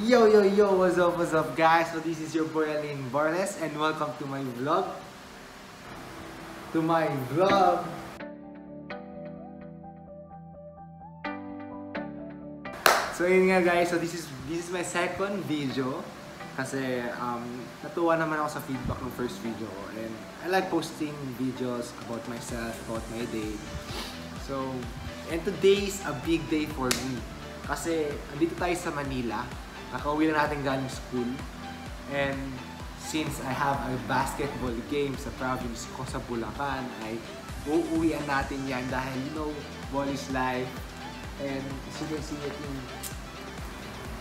Yo, what's up guys? So this is your boy Alain Barles and welcome to my vlog. So yun nga guys, so this is my second video kasi natuwa naman ako sa feedback ng first video ko and I like posting videos about myself, about my day. So, and today is a big day for me kasi andito tayo sa Manila. Nakauwi na natin galing school. And since I have a basketball game sa province ko sa Bulacan, ay uuwian natin yan dahil you know, ball is life. And as you can see it in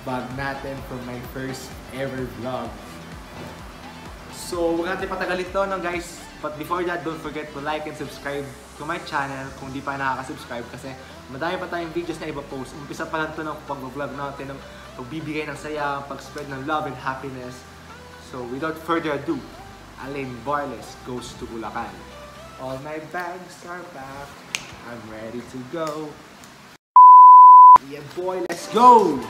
bag natin from my first ever vlog. So, huwag natin patagalin to, no, guys. But before that, don't forget to like and subscribe to my channel kung di pa nakaka-subscribe kasi madami pa tayong videos na iba-post. Umpisa pa lang to ng pag-vlog natin, ng pagbibigay ng saya, pag-spread ng love and happiness. So, without further ado, Alain Barles goes to Bulacan. All my bags are back. I'm ready to go. Yeah, boy, let's go!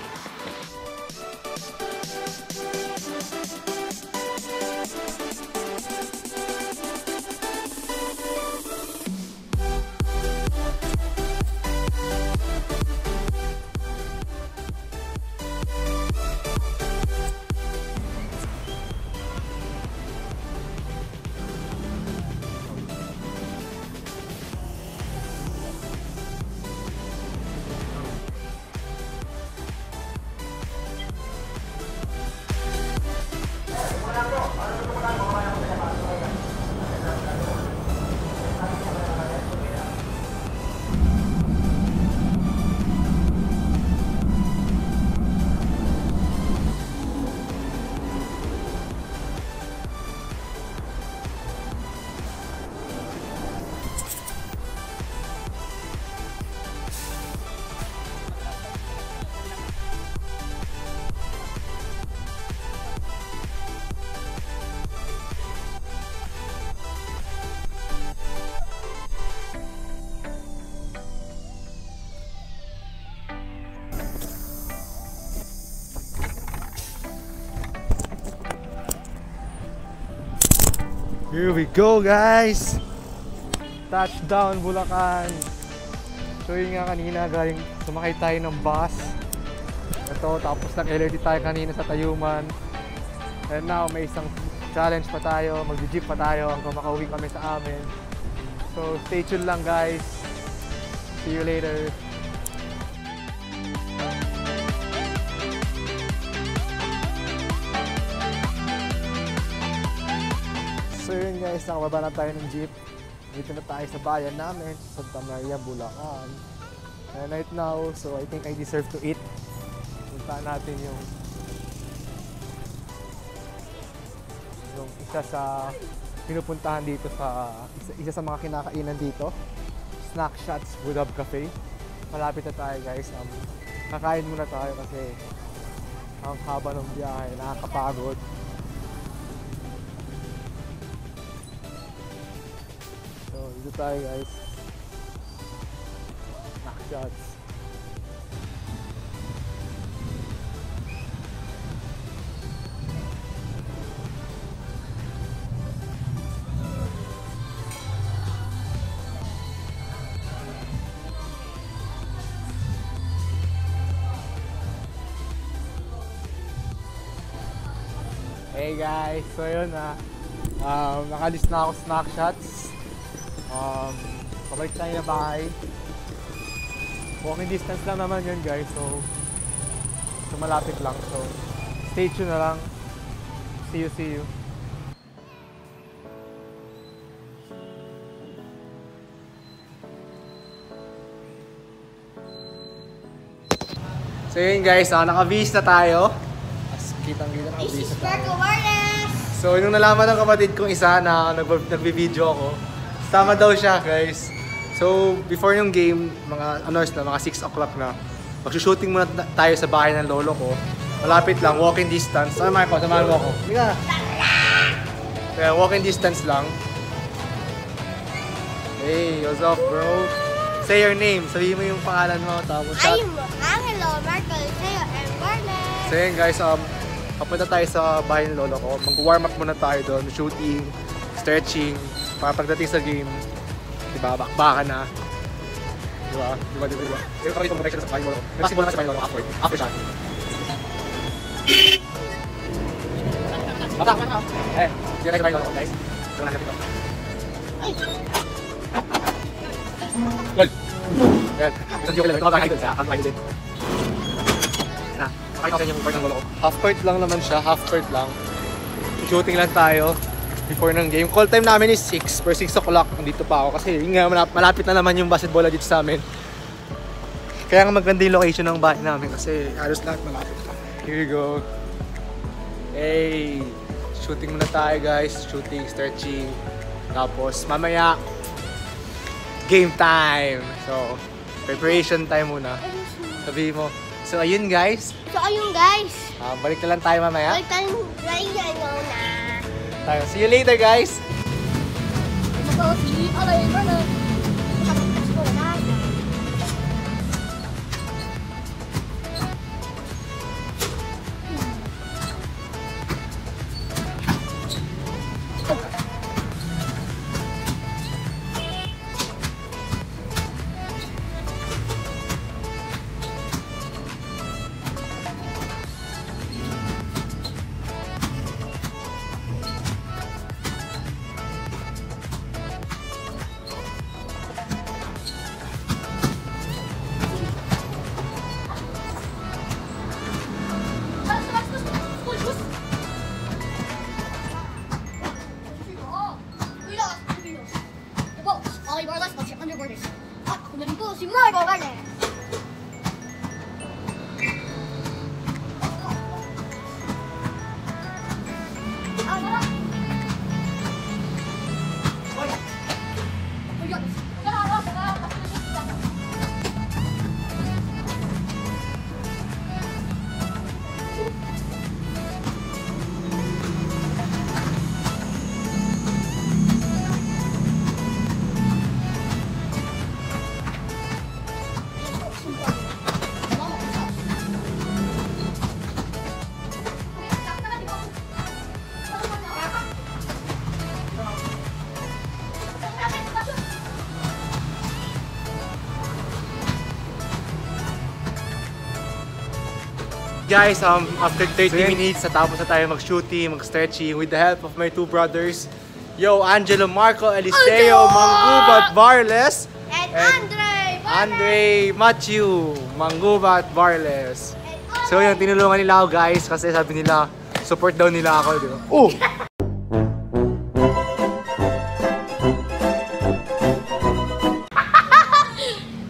Here we go guys! Touchdown Bulacan! So yun nga kanina, galing sumakay tayo ng bus. Ito, tapos nag-LRT tayo kanina sa Tayuman. And now may isang challenge pa tayo, mag-jeep pa tayo hanggang makauwi kami sa amin. So stay tuned lang guys. See you later. So yun guys, nakababa na tayo ng jeep. Dito na tayo sa bayan namin, Santa Maria, Bulacan. And right now, so I think I deserve to eat. Puntaan natin yung isa sa pinupuntahan dito sa isa sa mga kinakainan dito. Snack Shots Budab Cafe. Malapit na tayo guys. Kakain muna tayo kasi ang haba ng biyahe, nakakapagod. Dito tayo guys. Snack Shots. Hey guys, so yun nakalis na ako Snack Shots. Pabalik tayo na bahay. Walking distance lang naman yun guys, so malapit lang, so stay tuned na lang. See you. So yun guys, naka-base na tayo. As kitang-kita naka-base na tayo. So yung nalaman ng kapatid kong isa na nagbe-video ako, tama daw siya guys. So before yung game, mga mga 6 o'clock na, magsushooting muna tayo sa bahay ng lolo ko. Malapit lang, walking distance. Samahan mo ako. Higa! Kaya walking distance lang. Hey, what's up bro? Say your name, sabihin mo yung pangalan mo tapos I'm Angelo Marcoleseo and Barnes. So yun guys, papunta tayo sa bahay ng lolo ko. Mag-warm up muna tayo doon, shooting, stretching, para pagdating sa game, diba, bakbakan na. Diba? Sino kami itong connection sa bahay ng lolo ko? Basketball na sa bahay ng lolo ko after shot. Hindi na tayo sa bahay ng lolo ko guys. Ito na natin ito. Good! Good. Isang joke lang, ito ka idol sa ang idol din. Pakita ko sa inyo yung part ng lolo ko. Half court lang naman siya, half court lang. Shooting lang tayo before ng game. Call time namin is 6, per 6 o'clock. Nandito pa ako kasi yun nga, malapit na naman yung basketball dito sa amin. Kaya nga maganda yung location ng bahay namin kasi halos lahat malapit pa. Here we go. Hey! Shooting muna tayo guys. Shooting, stretching. Tapos mamaya, game time! So, preparation time muna. Sabihin mo. So ayun guys. Balik na lang tayo mamaya. Tayo. See you later guys. Guys, after 30 minutes, natapos na tayo mag-shooting, mag-stretching with the help of my two brothers. Yo, Angelo, Marco, Eliseo, Manggubat, Barles. And Andre, Matthew, Manggubat, Barles. So yung tinulungan nila ako guys, kasi sabi nila, support daw nila ako. Diba? Oh!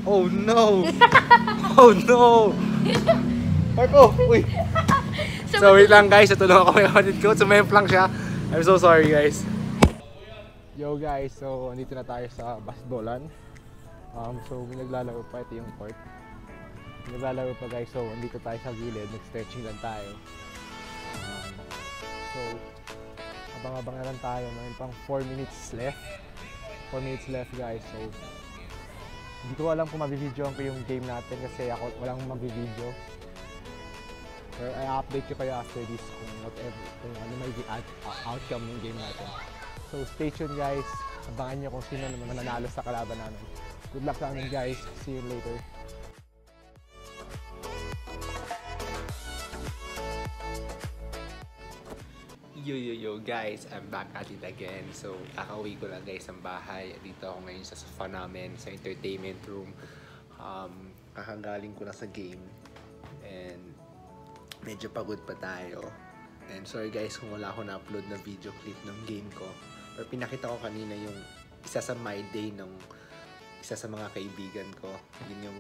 Oh no! Oh no! Marco! Uy! So wait lang guys, natulungan ko yung kapatid ko. Sumemp lang siya. I'm so sorry guys. Yo guys, so andito na tayo sa basketballan. So may naglalaro pa, ito yung court. May naglalaro pa guys, so andito tayo sa gilid, nag-stretching lang tayo. So abang-abang na lang tayo, mayroon pang 4 minutes left. 4 minutes left guys, so hindi ko alam kung mabibidyoan ko yung game natin kasi ako walang mabibidyo. Pero i-update ko kayo after this kung ano may outcome ng game natin. So stay tuned guys, abangan nyo kung sino naman mananalo sa kalaban namin. Good luck sa amin guys, see you later. Yo guys, I'm back at it again. So kakauwi ko lang guys ang bahay. Dito ako ngayon sa sofa namin, sa entertainment room. Kakagaling ko na sa game and medyo pagod pa tayo. And sorry guys kung wala ako na-upload na video clip ng game ko. Pero pinakita ko kanina yung isa sa my day ng isa sa mga kaibigan ko. Yun yung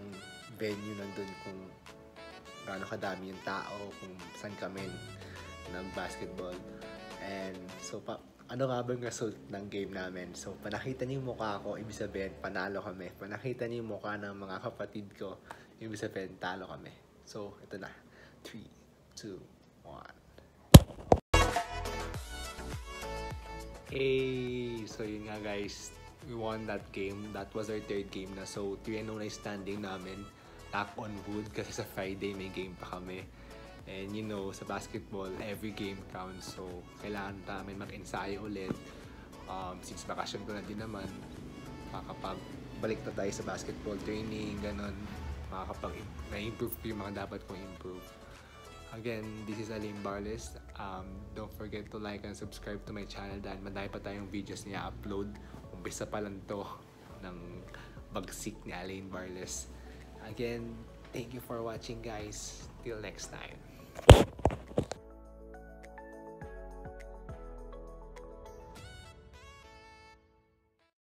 venue nandun kung gaano kadami yung tao, kung saan kami nag-basketball. And so, ano nga ba yung result ng game namin? So, panakita niyo yung mukha ko, ibig sabihin, panalo kami. Panakita niyo yung mukha ng mga kapatid ko, ibig sabihin, talo kami. So, ito na. 3, 2, 1. Hey! So, yun nga guys. We won that game. That was our third game na. So, 3-0 na standing namin. Knock on wood kasi sa Friday may game pa kami. And you know, sa basketball, every game counts. So, kailangan namin mag-ensayo ulit. Since bakasyon ko na din naman, makakapagbalik na tayo sa basketball training, ganun. Na-improve ko yung mga dapat kong improve. Again, this is Alain Barles. Don't forget to like and subscribe to my channel dahil madami pa tayong videos niya upload. Umpisa pa lang to ng bagsik ni Alain Barles. Again, thank you for watching guys. Till next time.